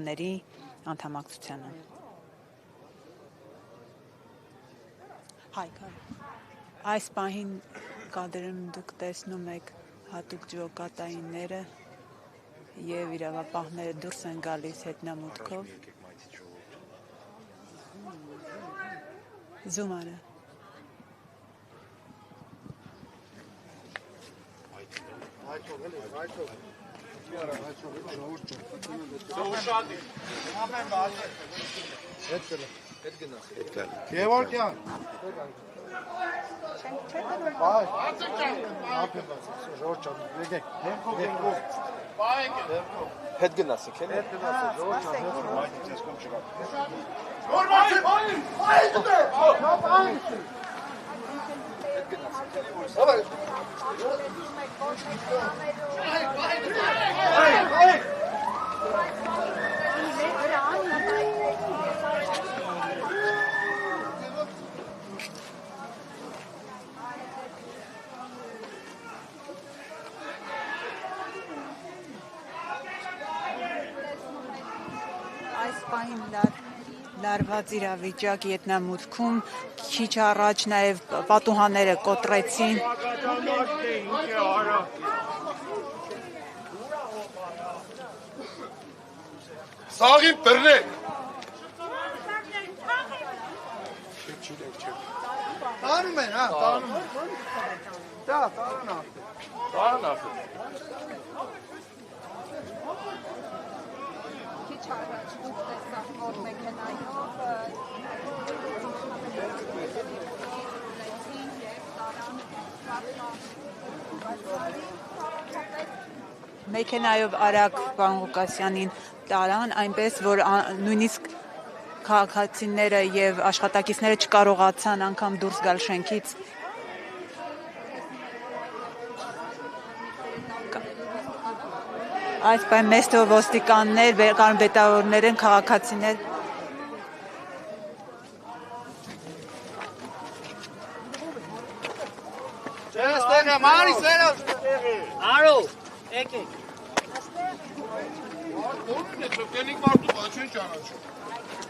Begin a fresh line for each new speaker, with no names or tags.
պաշտպանների անդամակցությանը։ Հայք, այս պահին կադրում դուք տեսնում եք հատուկ ջոկատայինները եւ իրավապահները դուրս են գալիս հետնամուտքով։ Զումարը։
Գևորգյան։
Հետ գնացեք, էլի։
Այս պահին լարված իրավիճակ ետնամուտքում քիչ առաջ նաև պատուհանները կոտրեցին։
Սաղին բռնեք։ Տանում են, հա, տանում են։ Դա, տանում են։
Տան ասել։
Առաջ դուք տեսաք, որ մեքենայով
Մեքենայով արագ պարոն Ղուկասյանին տարան, այնպես որ նույնիսկ քաղաքացիները եւ աշխատակիցները չկարողացան անգամ դուրս գալ շենքից։ Այս պահին մեծ թվով ոստիկաններ, կանոնբետավորներ են, քաղաքացիներ։
Չեստեղ եմ, արի սերով։
Արո, եկեք։
Որն է, չկենիկ մարդու բաչ են ճանաչում։